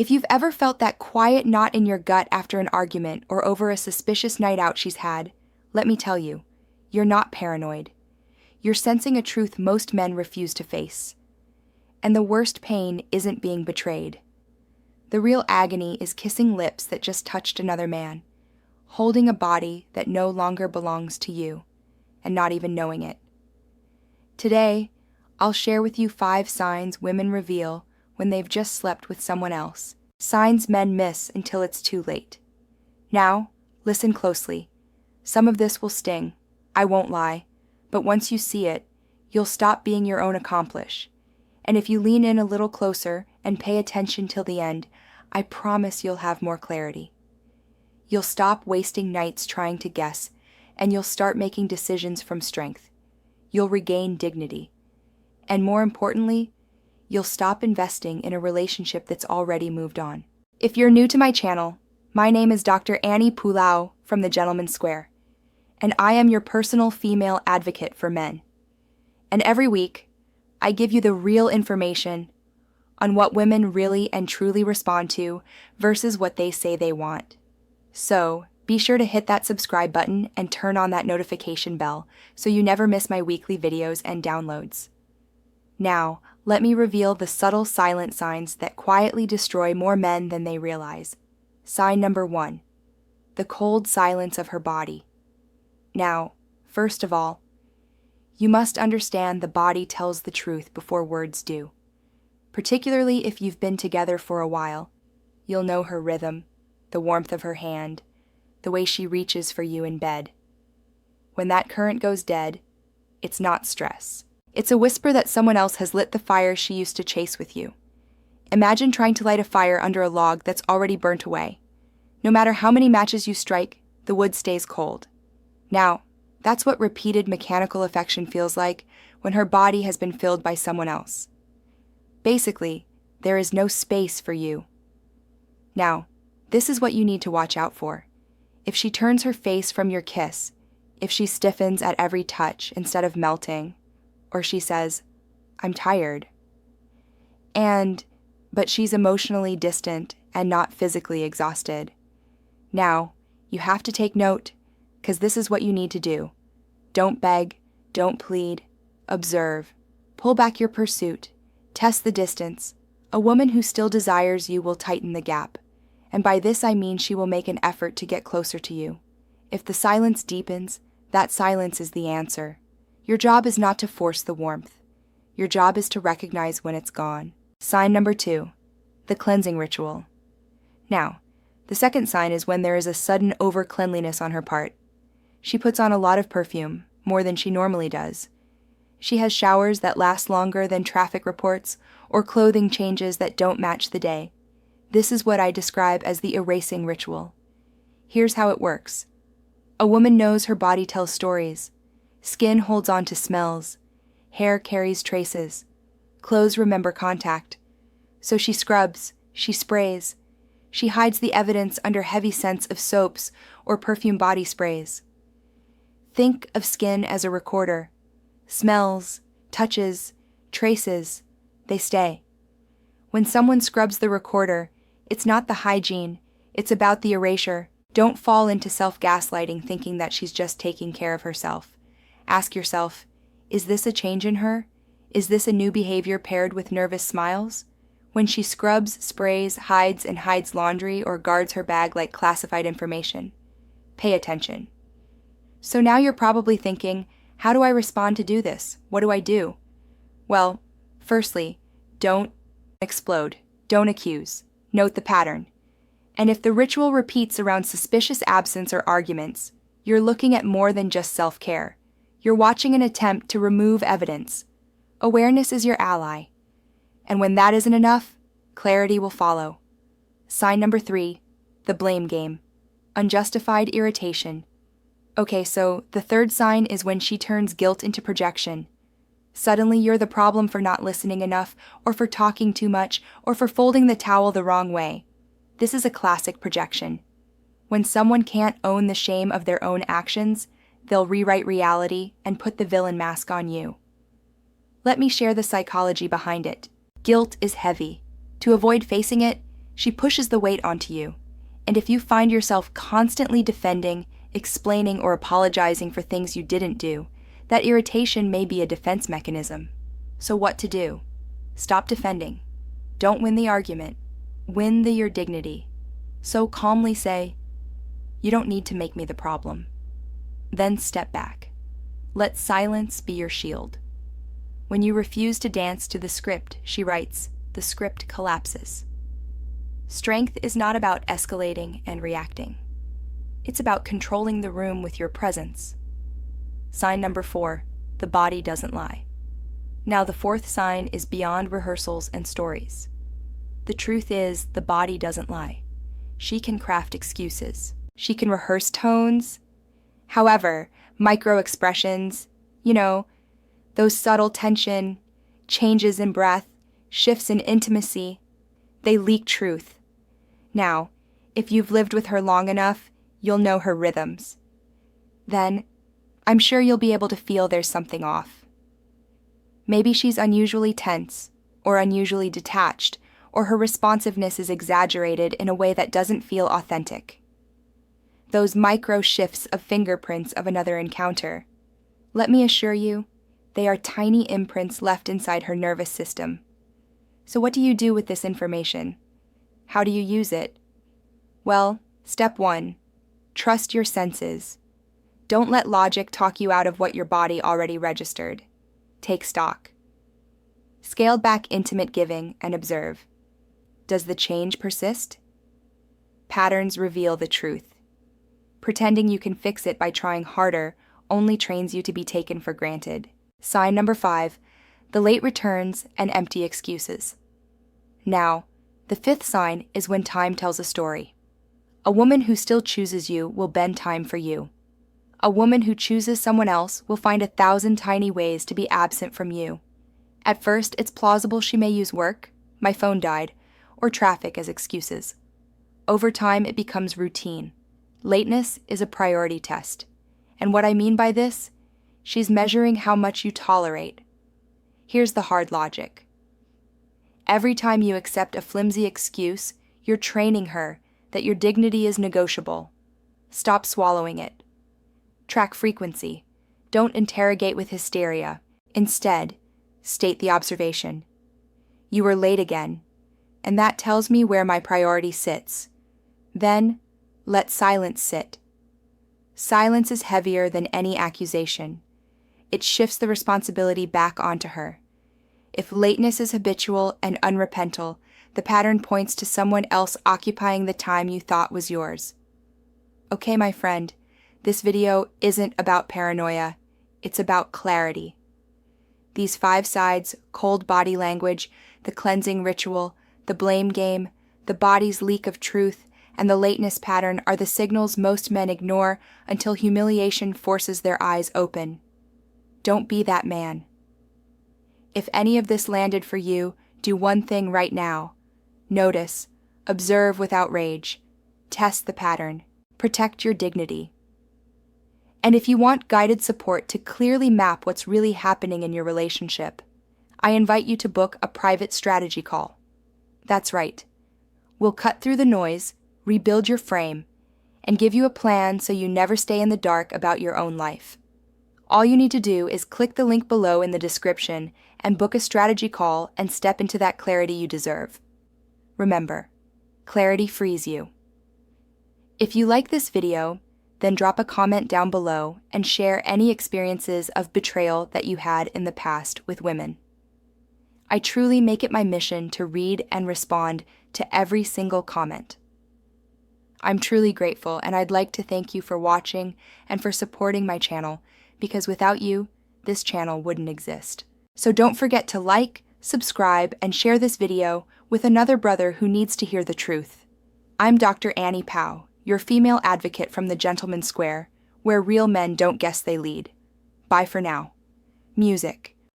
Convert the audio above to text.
If you've ever felt that quiet knot in your gut after an argument or over a suspicious night out she's had, let me tell you, you're not paranoid. You're sensing a truth most men refuse to face. And the worst pain isn't being betrayed. The real agony is kissing lips that just touched another man, holding a body that no longer belongs to you, and not even knowing it. Today, I'll share with you 5 signs women reveal when they've just slept with someone else, signs men miss until it's too late. Now, listen closely. Some of this will sting, I won't lie, but once you see it, you'll stop being your own accomplice. And if you lean in a little closer and pay attention till the end, I promise you'll have more clarity. You'll stop wasting nights trying to guess, and you'll start making decisions from strength. You'll regain dignity. And more importantly, you'll stop investing in a relationship that's already moved on. If you're new to my channel, my name is Dr. Annie Pulau from the Gentleman's Square, and I am your personal female advocate for men. And every week, I give you the real information on what women really and truly respond to versus what they say they want. So, be sure to hit that subscribe button and turn on that notification bell so you never miss my weekly videos and downloads. Now, let me reveal the subtle silent signs that quietly destroy more men than they realize. Sign number 1, the cold silence of her body. Now, first of all, you must understand the body tells the truth before words do. Particularly if you've been together for a while, you'll know her rhythm, the warmth of her hand, the way she reaches for you in bed. When that current goes dead, it's not stress. It's a whisper that someone else has lit the fire she used to chase with you. Imagine trying to light a fire under a log that's already burnt away. No matter how many matches you strike, the wood stays cold. Now, that's what repeated mechanical affection feels like when her body has been filled by someone else. Basically, there is no space for you. Now, this is what you need to watch out for. If she turns her face from your kiss, if she stiffens at every touch instead of melting, or she says, "I'm tired," but she's emotionally distant and not physically exhausted. Now, you have to take note, because this is what you need to do. Don't beg, don't plead, observe, pull back your pursuit, test the distance. A woman who still desires you will tighten the gap, and by this I mean she will make an effort to get closer to you. If the silence deepens, that silence is the answer. Your job is not to force the warmth. Your job is to recognize when it's gone. Sign number 2, the cleansing ritual. Now, the second sign is when there is a sudden over-cleanliness on her part. She puts on a lot of perfume, more than she normally does. She has showers that last longer than traffic reports, or clothing changes that don't match the day. This is what I describe as the erasing ritual. Here's how it works. A woman knows her body tells stories. Skin holds on to smells. Hair carries traces. Clothes remember contact. So she scrubs, she sprays. She hides the evidence under heavy scents of soaps or perfume body sprays. Think of skin as a recorder. Smells, touches, traces, they stay. When someone scrubs the recorder, it's not the hygiene, it's about the erasure. Don't fall into self-gaslighting thinking that she's just taking care of herself. Ask yourself, is this a change in her? Is this a new behavior paired with nervous smiles? When she scrubs, sprays, hides, and hides laundry or guards her bag like classified information. Pay attention. So now you're probably thinking, how do I respond to do this? What do I do? Well, firstly, don't explode. Don't accuse. Note the pattern. And if the ritual repeats around suspicious absence or arguments, you're looking at more than just self-care. You're watching an attempt to remove evidence. Awareness is your ally. And when that isn't enough, clarity will follow. Sign number 3, the blame game. Unjustified irritation. Okay, so the third sign is when she turns guilt into projection. Suddenly you're the problem for not listening enough, or for talking too much, or for folding the towel the wrong way. This is a classic projection. When someone can't own the shame of their own actions, they'll rewrite reality and put the villain mask on you. Let me share the psychology behind it. Guilt is heavy. To avoid facing it, She pushes the weight onto you, and if you find yourself constantly defending, explaining, or apologizing for things you didn't do, that irritation may be a defense mechanism. So what to do? Stop defending. Don't win the argument. Win your dignity. So calmly say, "You don't need to make me the problem." Then step back. Let silence be your shield. When you refuse to dance to the script she writes, the script collapses. Strength is not about escalating and reacting. It's about controlling the room with your presence. Sign number 4, the body doesn't lie. Now the 4th sign is beyond rehearsals and stories. The truth is, the body doesn't lie. She can craft excuses. She can rehearse tones. However, micro-expressions, those subtle tension, changes in breath, shifts in intimacy, they leak truth. Now, if you've lived with her long enough, you'll know her rhythms. Then, I'm sure you'll be able to feel there's something off. Maybe she's unusually tense, or unusually detached, or her responsiveness is exaggerated in a way that doesn't feel authentic. Those micro shifts of fingerprints of another encounter, let me assure you, they are tiny imprints left inside her nervous system. So what do you do with this information? How do you use it? Well, step 1, trust your senses. Don't let logic talk you out of what your body already registered. Take stock. Scale back intimate giving and observe. Does the change persist? Patterns reveal the truth. Pretending you can fix it by trying harder only trains you to be taken for granted. Sign number 5, the late returns and empty excuses. Now, the 5th sign is when time tells a story. A woman who still chooses you will bend time for you. A woman who chooses someone else will find 1,000 tiny ways to be absent from you. At first, it's plausible she may use work, my phone died, or traffic as excuses. Over time, it becomes routine. Lateness is a priority test. And what I mean by this, she's measuring how much you tolerate. Here's the hard logic. Every time you accept a flimsy excuse, you're training her that your dignity is negotiable. Stop swallowing it. Track frequency. Don't interrogate with hysteria. Instead, state the observation. You were late again, and that tells me where my priority sits. Then, let silence sit. Silence is heavier than any accusation. It shifts the responsibility back onto her. If lateness is habitual and unrepentant, the pattern points to someone else occupying the time you thought was yours. Okay, my friend, this video isn't about paranoia. It's about clarity. These 5 sides, cold body language, the cleansing ritual, the blame game, the body's leak of truth, and the lateness pattern are the signals most men ignore until humiliation forces their eyes open. Don't be that man. If any of this landed for you, do one thing right now. Notice, observe without rage, test the pattern, protect your dignity. And if you want guided support to clearly map what's really happening in your relationship, I invite you to book a private strategy call. That's right. We'll cut through the noise, rebuild your frame, and give you a plan so you never stay in the dark about your own life. All you need to do is click the link below in the description and book a strategy call and step into that clarity you deserve. Remember, clarity frees you. If you like this video, then drop a comment down below and share any experiences of betrayal that you had in the past with women. I truly make it my mission to read and respond to every single comment. I'm truly grateful, and I'd like to thank you for watching and for supporting my channel, because without you, this channel wouldn't exist. So don't forget to like, subscribe, and share this video with another brother who needs to hear the truth. I'm Dr. Annie Powell, your female advocate from the Gentleman's Square, where real men don't guess they lead. Bye for now. Music.